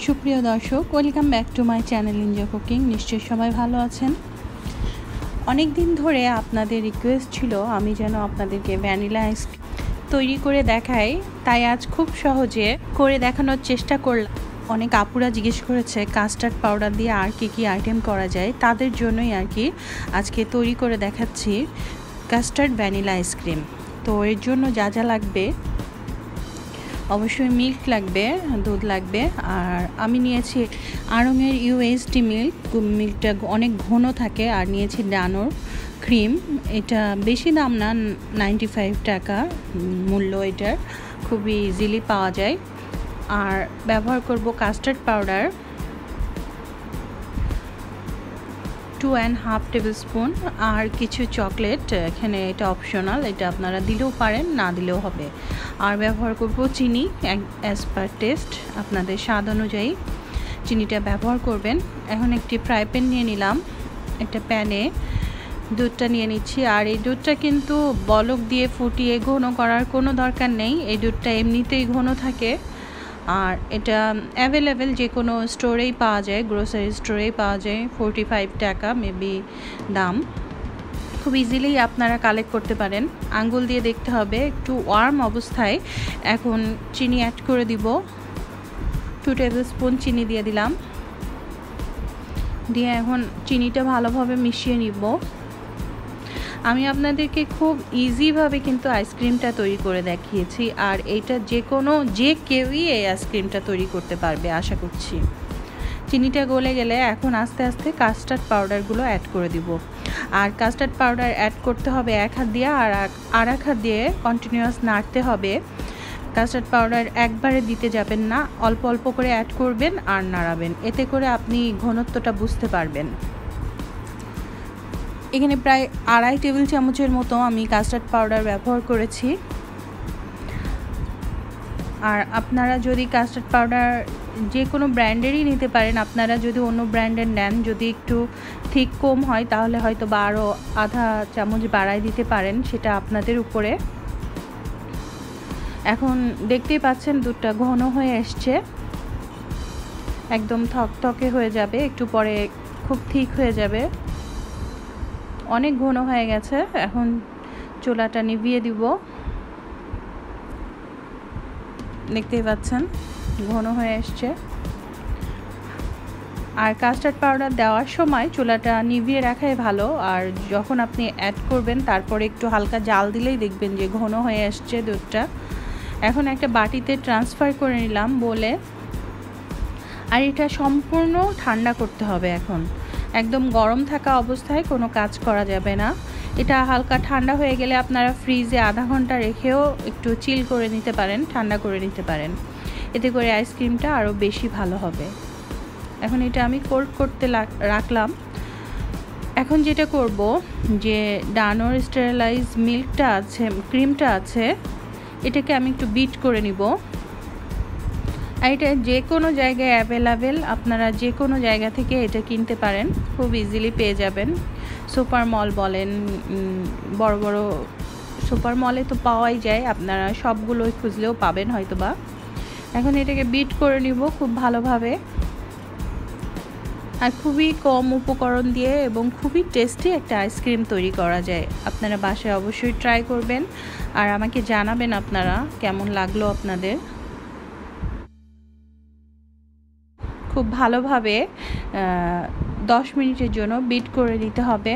সুপ্রিয় দর্শক, welcome back to my channel enjoy cooking. নিশ্চয়ই সবাই ভালো আছেন। অনেক দিন ধরে আপনাদের রিকোয়েস্ট ছিল আমি যেন আপনাদেরকে ভ্যানিলা আইসক্রিম তৈরি করে দেখাই, তাই আজ খুব সহজে করে দেখানোর চেষ্টা করলাম। অনেক আপুরা জিজ্ঞেস করেছে কাস্টার্ড পাউডার দিয়ে আর কি আইটেম করা যায়, তাদের জন্যই আর কি আজকে তৈরি করে দেখাচ্ছি কাস্টার্ড ভ্যানিলা আইসক্রিম। তো এর জন্য যা যা লাগবে, অবশ্যই মিল্ক লাগবে, দুধ লাগবে। আর আমি নিয়েছি আড়ংয়ের ইউএসডি মিল্কটা অনেক ঘন থাকে। আর নিয়েছি ডানোর ক্রিম, এটা বেশি দাম না, 95 টাকা মূল্য এটার, খুবই ইজিলি পাওয়া যায়। আর ব্যবহার করব কাস্টার্ড পাউডার 2.5 টেবিল স্পুন, আর কিছু চকলেট, এখানে এটা অপশনাল, এটা আপনারা দিলেও পারেন, না দিলেও হবে। আর ব্যবহার করব চিনি অ্যাজ পার টেস্ট, আপনাদের স্বাদ অনুযায়ী চিনিটা ব্যবহার করবেন। এখন একটি ফ্রাই প্যান নিয়ে নিলাম, একটা প্যানে দুধটা নিয়ে নিচ্ছি। আর এই দুধটা কিন্তু বলক দিয়ে ফুটিয়ে ঘন করার কোনো দরকার নেই, এই দুধটা এমনিতেই ঘন থাকে। আর এটা অ্যাভেলেবেল যে কোনো স্টোরেই পাওয়া যায়, গ্রোসারি স্টোরেই পাওয়া যায়, 45 টাকা মেবি দাম। খুব ইজিলি আপনারা কালেক্ট করতে পারেন। আঙ্গুল দিয়ে দেখতে হবে, একটু ওয়ার্ম অবস্থায় এখন চিনি অ্যাড করে দিব। 2 টেবিল স্পুন চিনি দিয়ে দিলাম, দিয়ে এখন চিনিটা ভালোভাবে মিশিয়ে নিব। আমি আপনাদেরকে খুব ইজিভাবে কিন্তু আইসক্রিমটা তৈরি করে দেখিয়েছি, আর এইটা যে কেউই এই আইসক্রিমটা তৈরি করতে পারবে আশা করছি। চিনিটা গলে গেলে এখন আস্তে আস্তে কাস্টার্ড পাউডারগুলো অ্যাড করে দিব। আর কাস্টার্ড পাউডার অ্যাড করতে হবে এক হাত দিয়ে, আর এক হাত দিয়ে কন্টিনিউয়াস নাড়তে হবে। কাস্টার্ড পাউডার একবারে দিতে যাবেন না, অল্প অল্প করে অ্যাড করবেন আর নাড়াবেন, এতে করে আপনি ঘনত্বটা বুঝতে পারবেন। এখানে প্রায় 2.5 টেবিল চামচের মতো আমি কাস্টার্ড পাউডার ব্যবহার করেছি। আর আপনারা যদি কাস্টার্ড পাউডার যে কোনো ব্র্যান্ডেরই নিতে পারেন, আপনারা যদি অন্য ব্র্যান্ডের নেন, যদি একটু ঠিক কম হয় তাহলে হয়তো বা আরও আধা চামচ বাড়ায় দিতে পারেন, সেটা আপনাদের উপরে। এখন দেখতেই পাচ্ছেন দুধটা ঘন হয়ে এসছে, একদম থকথকে হয়ে যাবে, একটু পরে খুব ঠিক হয়ে যাবে, অনেক ঘন হয়ে গেছে। এখন চুলাটা নিভিয়ে দিব, দেখতেই পাচ্ছেন ঘন হয়ে এসছে। আর কাস্টার্ড পাউডার দেওয়ার সময় চুলাটা নিভিয়ে রাখাই ভালো, আর যখন আপনি অ্যাড করবেন তারপরে একটু হালকা জাল দিলেই দেখবেন যে ঘন হয়ে আসছে দুধটা। এখন একটা বাটিতে ট্রান্সফার করে নিলাম বলে, আর এটা সম্পূর্ণ ঠান্ডা করতে হবে। এখন একদম গরম থাকা অবস্থায় কোনো কাজ করা যাবে না। এটা হালকা ঠান্ডা হয়ে গেলে আপনারা ফ্রিজে আধা ঘন্টা রেখেও একটু চিল করে নিতে পারেন, ঠান্ডা করে নিতে পারেন, এতে করে আইসক্রিমটা আরও বেশি ভালো হবে। এখন এটা আমি কোল্ড করতে রাখলাম। এখন যেটা করব, যে ডানোর স্টেরিলাইজ মিল্কটা আছে, ক্রিমটা আছে, এটাকে আমি একটু বিট করে নিব। আর এটা যে কোনো জায়গায় অ্যাভেলেবেল, আপনারা যে কোনো জায়গা থেকে এটা কিনতে পারেন, খুব ইজিলি পেয়ে যাবেন। সুপার মল বলেন, বড় বড় সুপার মলে তো পাওয়াই যায়, আপনারা সবগুলোই খুঁজলেও পাবেন হয়তোবা। এখন এটাকে বিট করে নিব খুব ভালোভাবে, আর খুবই কম উপকরণ দিয়ে এবং খুবই টেস্টি একটা আইসক্রিম তৈরি করা যায়। আপনারা বাসায় অবশ্যই ট্রাই করবেন, আর আমাকে জানাবেন আপনারা কেমন লাগলো আপনাদের। খুব ভালোভাবে 10 মিনিটের জন্য বিট করে নিতে হবে।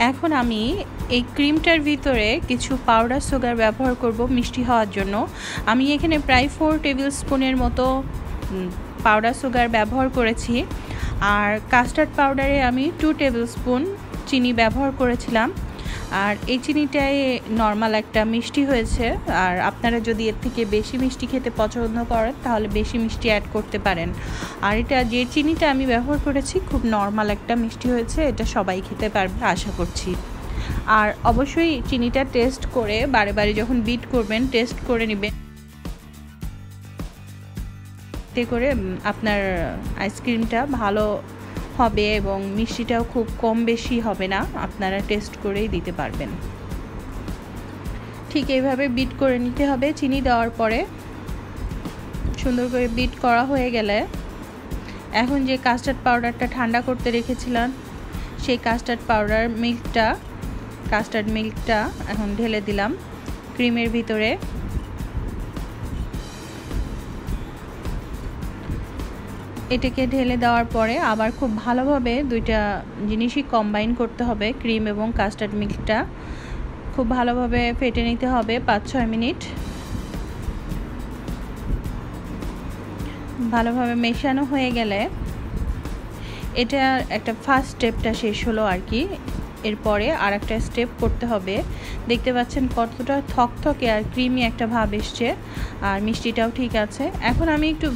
এখন আমি এই ক্রিমটার ভিতরে কিছু পাউডার সুগার ব্যবহার করব মিষ্টি হওয়ার জন্য। আমি এখানে প্রায় 4 টেবিল স্পুনের মতো পাউডার সুগার ব্যবহার করেছি। আর কাস্টার্ড পাউডারে আমি 2 টেবিল স্পুন চিনি ব্যবহার করেছিলাম। আর এই চিনিটাই নর্মাল একটা মিষ্টি হয়েছে। আর আপনারা যদি এর থেকে বেশি মিষ্টি খেতে পছন্দ করেন তাহলে বেশি মিষ্টি অ্যাড করতে পারেন। আর এটা যে চিনিটা আমি ব্যবহার করেছি খুব নর্মাল একটা মিষ্টি হয়েছে, এটা সবাই খেতে পারবে আশা করছি। আর অবশ্যই চিনিটা টেস্ট করে বারে বারে যখন বিট করবেন টেস্ট করে নেবেন, এতে করে আপনার আইসক্রিমটা ভালো হবে এবং মিষ্টিটাও খুব কম বেশি হবে না, আপনারা টেস্ট করেই দিতে পারবেন। ঠিক এইভাবে বিট করে নিতে হবে চিনি দেওয়ার পরে। সুন্দর করে বিট করা হয়ে গেলে এখন যে কাস্টার্ড পাউডারটা ঠান্ডা করতে রেখেছিলাম সেই কাস্টার্ড মিল্কটা এখন ঢেলে দিলাম ক্রিমের ভিতরে। এটাকে ঢেলে দেওয়ার পরে আবার খুব ভালোভাবে দুইটা জিনিসই কম্বাইন করতে হবে। ক্রিম এবং কাস্টার্ড মিল্কটা খুব ভালোভাবে ফেটে নিতে হবে 5-6 মিনিট। ভালোভাবে মেশানো হয়ে গেলে এটা একটা ফার্স্ট স্টেপটা শেষ হলো আর কি। এরপরে আর একটা স্টেপ করতে হবে। দেখতে পাচ্ছেন কতটা থকথকে আর ক্রিমি একটা ভাব এসছে, আর মিষ্টিটাও ঠিক আছে। এখন আমি একটু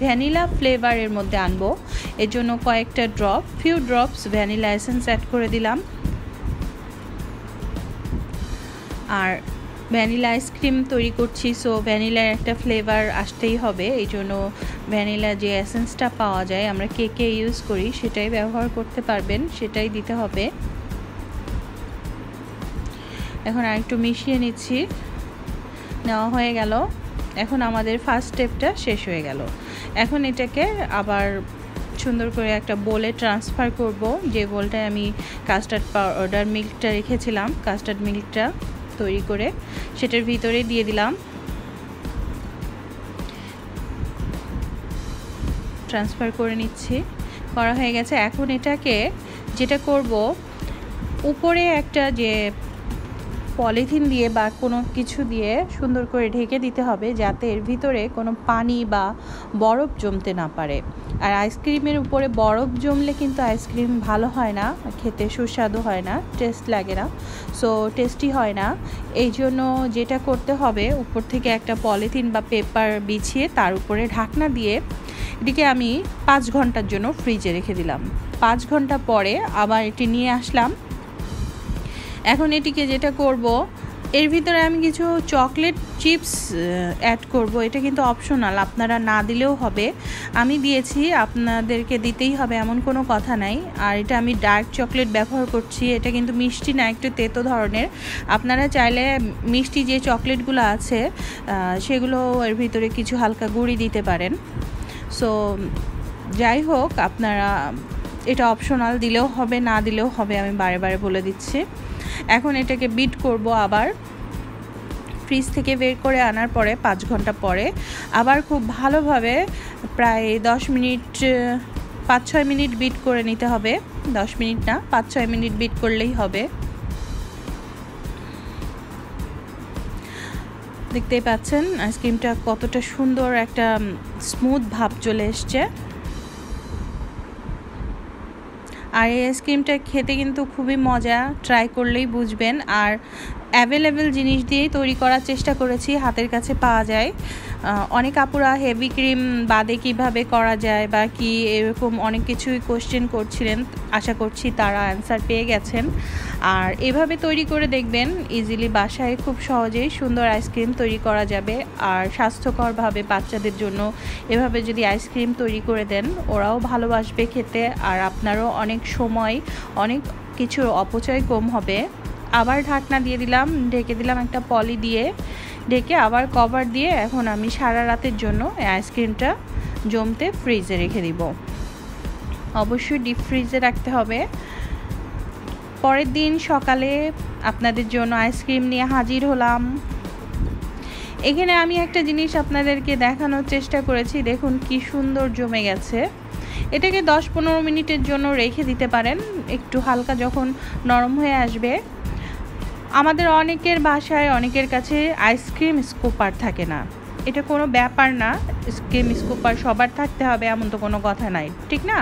ভ্যানিলা ফ্লেভারের মধ্যে আনবো, এর জন্য কয়েকটা few drops vanilla essence add করে দিলাম। আর ভ্যানিলা আইসক্রিম তৈরি করছি, সো ভ্যানিলার একটা ফ্লেভার আসতেই হবে। এই জন্য ভ্যানিলা যে এসেন্সটা পাওয়া যায় আমরা কেকে ইউজ করি সেটাই ব্যবহার করতে পারবেন, সেটাই দিতে হবে। এখন আর একটু মিশিয়ে নিচ্ছি, নেওয়া হয়ে গেল। এখন আমাদের ফার্স্ট স্টেপটা শেষ হয়ে গেল। এখন এটাকে আবার সুন্দর করে একটা বোলে ট্রান্সফার করব, যে বোলটায় আমি কাস্টার্ড পাউডার মিল্কটা রেখেছিলাম, কাস্টার্ড মিল্কটা তৈরি করে সেটার ভিতরে দিয়ে দিলাম। ট্রান্সফার করে নিচ্ছি, করা হয়ে গেছে। এখন এটাকে যেটা করব, উপরে একটা যে পলিথিন দিয়ে বা কোনো কিছু দিয়ে সুন্দর করে ঢেকে দিতে হবে, যাতে এর ভিতরে কোনো পানি বা বরফ জমতে না পারে। আর আইসক্রিমের উপরে বরফ জমলে কিন্তু আইসক্রিম ভালো হয় না, খেতে সুস্বাদু হয় না, টেস্ট লাগে না, সো টেস্টি হয় না। এই জন্য যেটা করতে হবে, উপর থেকে একটা পলিথিন বা পেপার বিছিয়ে তার উপরে ঢাকনা দিয়ে এটিকে আমি 5 ঘন্টার জন্য ফ্রিজে রেখে দিলাম। 5 ঘন্টা পরে আবার এটি নিয়ে আসলাম। এখন এটিকে যেটা করব, এর ভিতরে আমি কিছু চকলেট চিপস অ্যাড করব। এটা কিন্তু অপশনাল, আপনারা না দিলেও হবে। আমি দিয়েছি, আপনাদেরকে দিতেই হবে এমন কোনো কথা নাই। আর এটা আমি ডার্ক চকলেট ব্যবহার করছি, এটা কিন্তু মিষ্টি না, একটু তেতো ধরনের। আপনারা চাইলে মিষ্টি যে চকলেটগুলো আছে সেগুলো এর ভিতরে কিছু হালকা গুঁড়ি দিতে পারেন। সো যাই হোক, আপনারা এটা অপশনাল, দিলেও হবে না দিলেও হবে, আমি বারে বারে বলে দিচ্ছি। এখন এটাকে বিট করব, আবার ফ্রিজ থেকে বের করে আনার পরে 5 ঘন্টা পরে আবার খুব ভালোভাবে প্রায় 10 মিনিট 5-6 মিনিট বিট করে নিতে হবে। 10 মিনিট না, 5-6 মিনিট বিট করলেই হবে। দেখতেই পাচ্ছেন আইসক্রিমটা কতটা সুন্দর একটা স্মুথ ভাব চলে এসছে। আর এই আইসক্রিমটা খেতে কিন্তু খুবই মজা, ট্রাই করলেই বুঝবেন। আর অ্যাভেলেবেল জিনিস দিয়েই তৈরি করার চেষ্টা করেছি, হাতের কাছে পাওয়া যায়। অনেক আপুরা হেভি ক্রিম বাদে কিভাবে করা যায় বা কি এরকম অনেক কিছুই কোশ্চেন করছিলেন, আশা করছি তারা অ্যান্সার পেয়ে গেছেন। আর এভাবে তৈরি করে দেখবেন, ইজিলি বাসায় খুব সহজেই সুন্দর আইসক্রিম তৈরি করা যাবে। আর স্বাস্থ্যকরভাবে বাচ্চাদের জন্য এভাবে যদি আইসক্রিম তৈরি করে দেন, ওরাও ভালোবাসবে খেতে, আর আপনারও অনেক সময় অনেক কিছুর অপচয় কম হবে। আবার ঢাকনা দিয়ে দিলাম, ঢেকে দিলাম একটা পলি দিয়ে, ঢেকে আবার কভার দিয়ে এখন আমি সারা রাতের জন্য এই আইসক্রিমটা জমতে ফ্রিজে রেখে দিব। অবশ্যই ডিপ ফ্রিজে রাখতে হবে। পরের দিন সকালে আপনাদের জন্য আইসক্রিম নিয়ে হাজির হলাম। এখানে আমি একটা জিনিস আপনাদেরকে দেখানোর চেষ্টা করেছি, দেখুন কি সুন্দর জমে গেছে। এটাকে 10-15 মিনিটের জন্য রেখে দিতে পারেন, একটু হালকা যখন নরম হয়ে আসবে। আমাদের অনেকের বাসায় অনেকের কাছে আইসক্রিম স্কুপার থাকে না, এটা কোনো ব্যাপার না। আইসক্রিম স্কুপার সবার থাকতে হবে এমন তো কোনো কথা নাই, ঠিক না?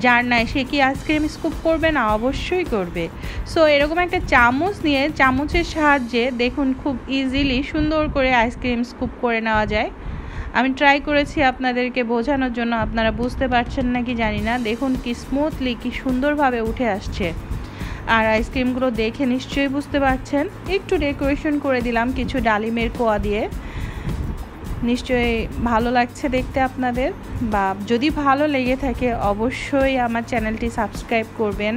যার নাই সে কি আইসক্রিম স্কুপ করবে না? অবশ্যই করবে। সো এরকম একটা চামচ নিয়ে চামচের সাহায্যে দেখুন খুব ইজিলি সুন্দর করে আইসক্রিম স্কুপ করে নেওয়া যায়। আমি ট্রাই করেছি আপনাদেরকে বোঝানোর জন্য, আপনারা বুঝতে পারছেন নাকি জানি না। দেখুন কি স্মুথলি, কি সুন্দরভাবে উঠে আসছে। আর আইসক্রিমগুলো দেখে নিশ্চয়ই বুঝতে পারছেন। একটু ডেকোরেশন করে দিলাম কিছু ডালিমের কোয়া দিয়ে, নিশ্চয়ই ভালো লাগছে দেখতে আপনাদের। বা যদি ভালো লেগে থাকে অবশ্যই আমার চ্যানেলটি সাবস্ক্রাইব করবেন,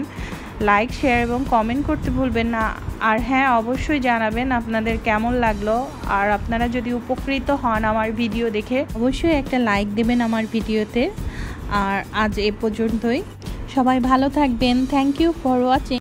লাইক, শেয়ার এবং কমেন্ট করতে ভুলবেন না। আর হ্যাঁ, অবশ্যই জানাবেন আপনাদের কেমন লাগলো। আর আপনারা যদি উপকৃত হন আমার ভিডিও দেখে, অবশ্যই একটা লাইক দেবেন আমার ভিডিওতে। আর আজ এ পর্যন্তই, সবাই ভালো থাকবেন। Thank you for watching.